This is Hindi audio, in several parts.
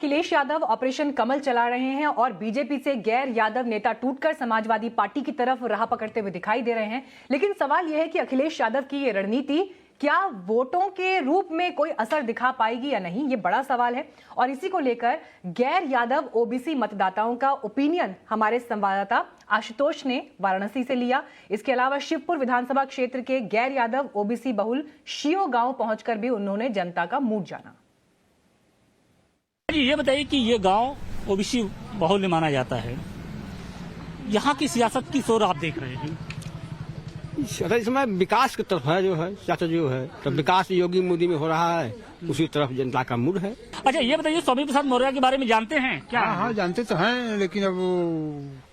अखिलेश यादव ऑपरेशन कमल चला रहे हैं और बीजेपी से गैर यादव नेता टूटकर समाजवादी पार्टी की तरफ राह पकड़ते हुए दिखाई दे रहे हैं। लेकिन सवाल यह है कि अखिलेश यादव की ये रणनीति क्या वोटों के रूप में कोई असर दिखा पाएगी या नहीं, ये बड़ा सवाल है। और इसी को लेकर गैर यादव ओबीसी मतदाताओं का ओपिनियन हमारे संवाददाता आशुतोष ने वाराणसी से लिया। इसके अलावा शिवपुर विधानसभा क्षेत्र के गैर यादव ओबीसी बहुल शियो गांव पहुंचकर भी उन्होंने जनता का मूड जाना। ये बताइए कि ये गांव ओबीसी बहुल माना जाता है, यहाँ की सियासत की सोर आप देख रहे हैं? इस समय विकास की तरफ है, जो है सियासत जो है तो विकास योगी मोदी में हो रहा है, उसी तरफ जनता का मूड है। अच्छा, ये बताइए स्वामी प्रसाद मौर्य के बारे में जानते हैं क्या? हाँ, जानते तो हैं, लेकिन अब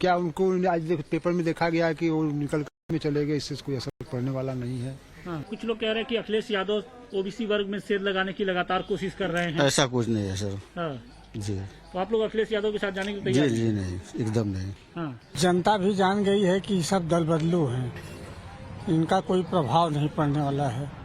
क्या उनको आज पेपर में देखा गया कि वो निकल में चले गए, इससे कोई असर पड़ने वाला नहीं है। हाँ, कुछ लोग कह रहे हैं कि अखिलेश यादव ओबीसी वर्ग में सेध लगाने की लगातार कोशिश कर रहे हैं। ऐसा कुछ नहीं है सर। हाँ जी, तो आप लोग अखिलेश यादव के साथ जाने की तैयार? जी नहीं, एकदम नहीं। हाँ, जनता भी जान गई है कि सब दल बदलू हैं, इनका कोई प्रभाव नहीं पड़ने वाला है।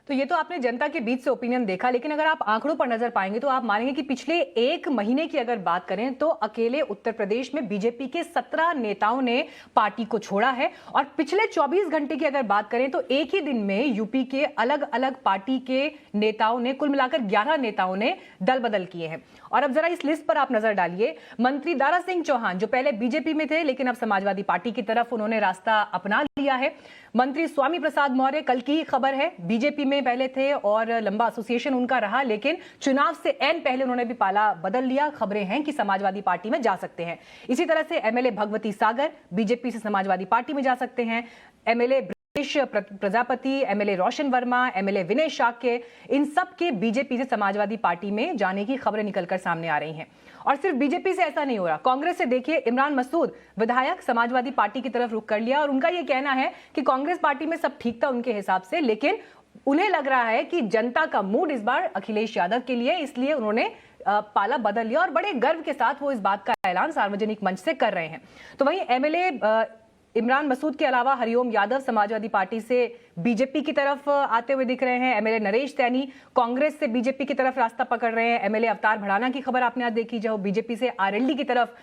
तो ये तो आपने जनता के बीच से ओपिनियन देखा, लेकिन अगर आप आंकड़ों पर नजर पाएंगे तो आप मानेंगे कि पिछले एक महीने की अगर बात करें तो अकेले उत्तर प्रदेश में बीजेपी के 17 नेताओं ने पार्टी को छोड़ा है। और पिछले 24 घंटे की अगर बात करें तो एक ही दिन में यूपी के अलग अलग पार्टी के नेताओं ने, कुल मिलाकर 11 नेताओं ने दल बदल किए हैं। और अब जरा इस लिस्ट पर आप नजर डालिए। मंत्री दारा सिंह चौहान जो पहले बीजेपी में थे लेकिन अब समाजवादी पार्टी की तरफ उन्होंने रास्ता अपना लिया है। मंत्री स्वामी प्रसाद मौर्य, कल की ही खबर है, बीजेपी में पहले थे और लंबा एसोसिएशन उनका रहा, लेकिन चुनाव से एन पहले उन्होंने भी पाला बदल लिया। खबरें हैं कि समाजवादी पार्टी में जा सकते हैं। इसी तरह से एमएलए भगवती सागर बीजेपी से समाजवादी पार्टी में जा सकते हैं। एमएलए प्रजापति, एमएलए रोशन वर्मा, एमएलए विनय शाक्य, इन सब के बीजेपी से समाजवादी पार्टी में जाने की खबरें निकलकर सामने आ रही हैं। और सिर्फ बीजेपी से ऐसा नहीं हो रहा, कांग्रेस से देखिए, इमरान मसूद विधायक समाजवादी पार्टी की तरफ रुख कर लिया और उनका यह कहना है कि कांग्रेस पार्टी में सब ठीक था उनके हिसाब से, लेकिन उन्हें लग रहा है कि जनता का मूड इस बार अखिलेश यादव के लिए, इसलिए उन्होंने पाला बदल लिया और बड़े गर्व के साथ वो इस बात का ऐलान सार्वजनिक मंच से कर रहे हैं। तो वहीं एमएलए इमरान मसूद के अलावा हरिओम यादव समाजवादी पार्टी से बीजेपी की तरफ आते हुए दिख रहे हैं। एमएलए नरेश सैनी कांग्रेस से बीजेपी की तरफ रास्ता पकड़ रहे हैं। एमएलए अवतार भड़ाना की खबर आपने आज देखी, जो बीजेपी से आरएलडी की तरफ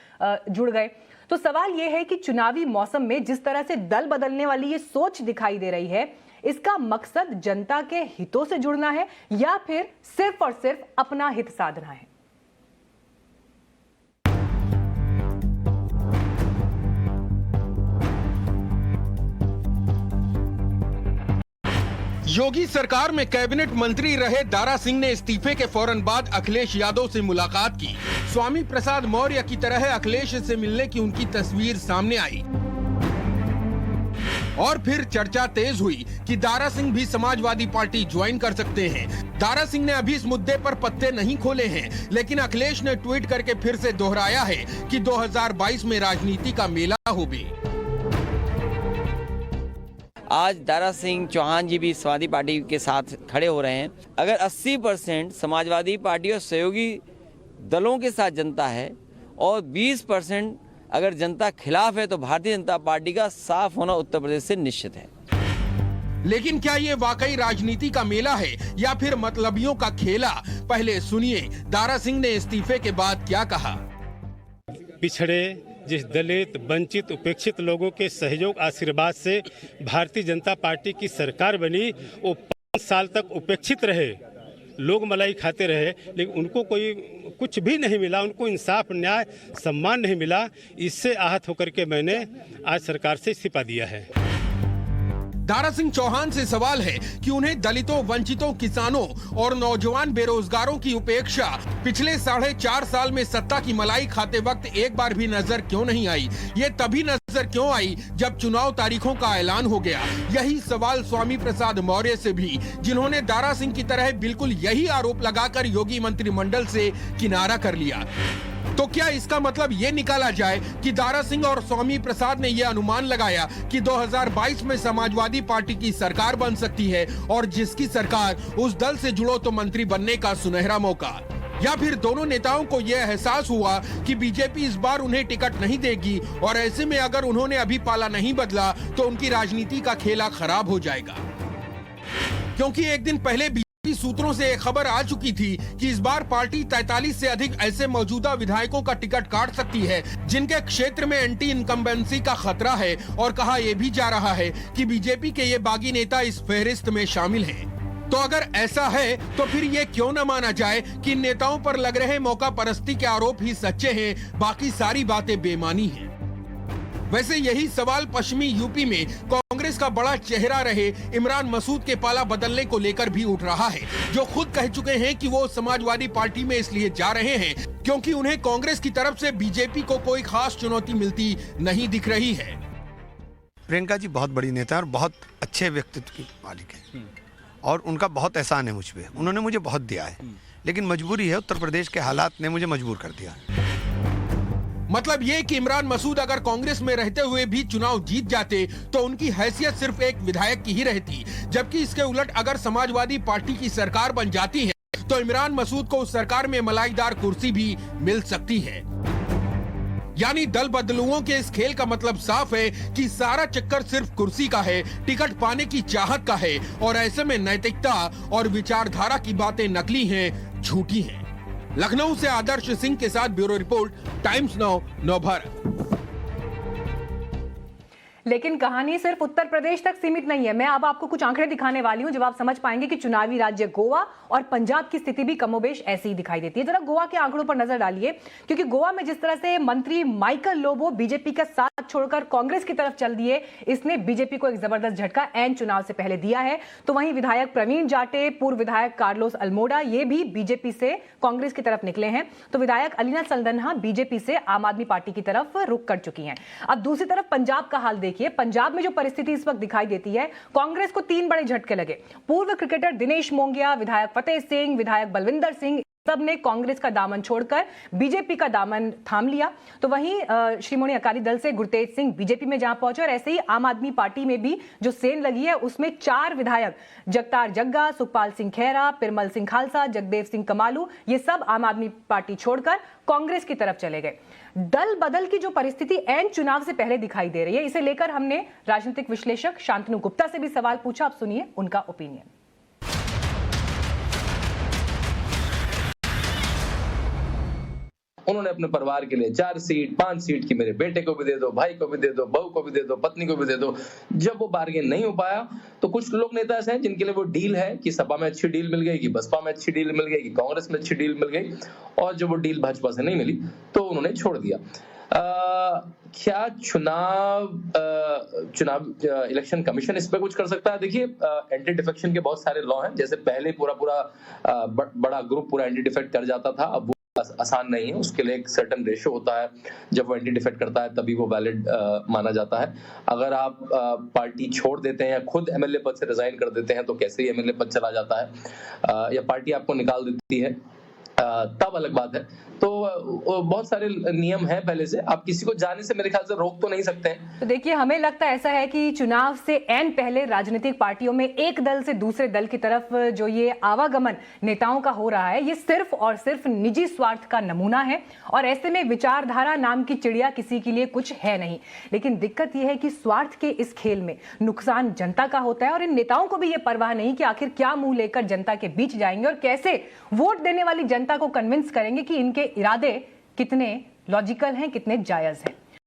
जुड़ गए। तो सवाल यह है कि चुनावी मौसम में जिस तरह से दल बदलने वाली ये सोच दिखाई दे रही है, इसका मकसद जनता के हितों से जुड़ना है या फिर सिर्फ और सिर्फ अपना हित साधना है? योगी सरकार में कैबिनेट मंत्री रहे दारा सिंह ने इस्तीफे के फौरन बाद अखिलेश यादव से मुलाकात की। स्वामी प्रसाद मौर्य की तरह अखिलेश से मिलने की उनकी तस्वीर सामने आई और फिर चर्चा तेज हुई कि दारा सिंह भी समाजवादी पार्टी ज्वाइन कर सकते हैं। दारा सिंह ने अभी इस मुद्दे पर पत्ते नहीं खोले हैं, लेकिन अखिलेश ने ट्वीट करके फिर से दोहराया है कि 2022 में राजनीति का मेला होगी। आज दारा सिंह चौहान जी भी समाजवादी पार्टी के साथ खड़े हो रहे हैं। अगर 80% समाजवादी पार्टी और सहयोगी दलों के साथ जनता है और 20% अगर जनता खिलाफ है, तो भारतीय जनता पार्टी का साफ होना उत्तर प्रदेश से निश्चित है। लेकिन क्या ये वाकई राजनीति का मेला है या फिर मतलबियों का खेला? पहले सुनिए दारा सिंह ने इस्तीफे के बाद क्या कहा। पिछड़े, जिस दलित, वंचित, उपेक्षित लोगों के सहयोग आशीर्वाद से भारतीय जनता पार्टी की सरकार बनी, वो 5 साल तक उपेक्षित रहे, लोग मलाई खाते रहे, लेकिन उनको कोई कुछ भी नहीं मिला, उनको इंसाफ, न्याय, सम्मान नहीं मिला। इससे आहत होकर के मैंने आज सरकार से इस्तीफा दिया है। दारा सिंह चौहान से सवाल है कि उन्हें दलितों, वंचितों, किसानों और नौजवान बेरोजगारों की उपेक्षा पिछले 4.5 साल में सत्ता की मलाई खाते वक्त एक बार भी नजर क्यों नहीं आई? ये तभी नजर क्यों आई जब चुनाव तारीखों का ऐलान हो गया? यही सवाल स्वामी प्रसाद मौर्य से भी, जिन्होंने दारा सिंह की तरह बिल्कुल यही आरोप लगाकर योगी मंत्रिमंडल से किनारा कर लिया। तो क्या इसका मतलब ये निकाला जाए कि दारा सिंह और स्वामी प्रसाद ने यह अनुमान लगाया कि 2022 में समाजवादी पार्टी की सरकार बन सकती है और जिसकी सरकार, उस दल से जुड़ो तो मंत्री बनने का सुनहरा मौका? या फिर दोनों नेताओं को यह एहसास हुआ कि बीजेपी इस बार उन्हें टिकट नहीं देगी और ऐसे में अगर उन्होंने अभी पाला नहीं बदला तो उनकी राजनीति का खेला खराब हो जाएगा? क्योंकि एक दिन पहले सूत्रों से एक खबर आ चुकी थी कि इस बार पार्टी 43 से अधिक ऐसे मौजूदा विधायकों का टिकट काट सकती है जिनके क्षेत्र में एंटी इनकम्बेंसी का खतरा है, और कहा यह भी जा रहा है कि बीजेपी के ये बागी नेता इस फहरिस्त में शामिल हैं। तो अगर ऐसा है तो फिर ये क्यों न माना जाए कि इन नेताओं पर लग रहे मौका परस्ती के आरोप ही सच्चे हैं, बाकी सारी बातें बेमानी हैं। वैसे यही सवाल पश्चिमी यूपी में कांग्रेस का बड़ा चेहरा रहे इमरान मसूद के पाला बदलने को लेकर भी उठ रहा है, जो खुद कह चुके हैं कि वो समाजवादी पार्टी में इसलिए जा रहे हैं क्योंकि उन्हें कांग्रेस की तरफ से बीजेपी को कोई खास चुनौती मिलती नहीं दिख रही है। प्रियंका जी बहुत बड़ी नेता है और बहुत अच्छे व्यक्तित्व की मालिक है और उनका बहुत एहसान है मुझ पे, उन्होंने मुझे बहुत दिया है, लेकिन मजबूरी है, उत्तर प्रदेश के हालात ने मुझे मजबूर कर दिया। मतलब ये कि इमरान मसूद अगर कांग्रेस में रहते हुए भी चुनाव जीत जाते तो उनकी हैसियत सिर्फ एक विधायक की ही रहती, जबकि इसके उलट अगर समाजवादी पार्टी की सरकार बन जाती है तो इमरान मसूद को उस सरकार में मलाईदार कुर्सी भी मिल सकती है। यानी दल बदलुओं के इस खेल का मतलब साफ है कि सारा चक्कर सिर्फ कुर्सी का है, टिकट पाने की चाहत का है, और ऐसे में नैतिकता और विचारधारा की बातें नकली हैं, झूठी हैं। लखनऊ से आदर्श सिंह के साथ bureau report, times now, Navbharat. लेकिन कहानी सिर्फ उत्तर प्रदेश तक सीमित नहीं है। मैं अब आपको कुछ आंकड़े दिखाने वाली हूं जब आप समझ पाएंगे कि चुनावी राज्य गोवा और पंजाब की स्थिति भी कमोबेश ऐसी ही दिखाई देती है। जरा गोवा के आंकड़ों पर नजर डालिए, क्योंकि गोवा में जिस तरह से मंत्री माइकल लोबो बीजेपी का साथ छोड़कर कांग्रेस की तरफ चल दिए, इसने बीजेपी को एक जबरदस्त झटका एन चुनाव से पहले दिया है। तो वहीं विधायक प्रवीण जाटे, पूर्व विधायक कार्लोस अल्मोडा, ये भी बीजेपी से कांग्रेस की तरफ निकले हैं। तो विधायक अलीना सल्दन्हा बीजेपी से आम आदमी पार्टी की तरफ रुख कर चुकी हैं। अब दूसरी तरफ पंजाब का हाल देखिए। पंजाब में जो परिस्थिति इस वक्त दिखाई देती है, कांग्रेस को 3 बड़े झटके लगे। पूर्व क्रिकेटर दिनेश मोंगिया, विधायक फतेह सिंह, विधायक बलविंदर सिंह, सब ने कांग्रेस का दामन छोड़कर बीजेपी का दामन थाम लिया। तो वहीं श्रोमणी अकाली दल से गुरतेज सिंह बीजेपी में जहां पहुंचे, और ऐसे ही आम आदमी पार्टी में भी जो सेन लगी है उसमें 4 विधायक जगतार जग्गा, सुखपाल सिंह खैरा, पिरमल सिंह खालसा, जगदेव सिंह कमालू, ये सब आम आदमी पार्टी छोड़कर कांग्रेस की तरफ चले गए। दल बदल की जो परिस्थिति एन चुनाव से पहले दिखाई दे रही है, इसे लेकर हमने राजनीतिक विश्लेषक शांतनु गुप्ता से भी सवाल पूछा। आप सुनिए उनका ओपिनियन। उन्होंने अपने परिवार के लिए 4 सीट 5 सीट की मेरे बेटे को भी दे दो, भाई को भी दे दो, बहू को भी दे दो, पत्नी को भी दे दो। जब वो बार्गेन नहीं हो पाया तो कुछ लोग नेता ऐसे हैं जिनके लिए वो डील है कि सपा में अच्छी डील मिल गई, कि बसपा में अच्छी डील मिल गई, कि कांग्रेस में अच्छी डील मिल गई, और जब वो डील भाजपा से नहीं मिली तो उन्होंने छोड़ दिया। क्या चुनाव इलेक्शन कमीशन इस पे कुछ कर सकता है? देखिए, एंटी डिफेक्शन के बहुत सारे लॉ हैं। जैसे पहले पूरा बड़ा ग्रुप पूरा एंटी डिफेक्ट कर जाता था, अब आसान नहीं है, उसके लिए एक सर्टेन रेशियो होता है। जब वो एंटी डिफेक्ट करता है तभी वो वैलिड माना जाता है। अगर आप पार्टी छोड़ देते हैं या खुद एमएलए पद से रिजाइन कर देते हैं तो कैसे ही एमएलए पद चला जाता है, या पार्टी आपको निकाल देती है, तब अलग बात है। तो बहुत सारे नियम हैं पहले से, आप किसी को जाने से मेरे ख्याल से रोक तो नहीं सकते हैं। तो देखिए, हमें लगता है ऐसा है कि चुनाव से एन पहले राजनीतिक पार्टियों में एक दल से दूसरे दल की तरफ जो ये आवागमन नेताओं का हो रहा है, ये सिर्फ और सिर्फ निजी स्वार्थ का नमूना है, और ऐसे में विचारधारा नाम की चिड़िया किसी के लिए कुछ है नहीं। लेकिन दिक्कत यह है कि स्वार्थ के इस खेल में नुकसान जनता का होता है, और इन नेताओं को भी ये परवाह नहीं कि आखिर क्या मुंह लेकर जनता के बीच जाएंगे और कैसे वोट देने वाली जनता को कन्विंस करेंगे कि इनके इरादे कितने लॉजिकल हैं, कितने जायज हैं।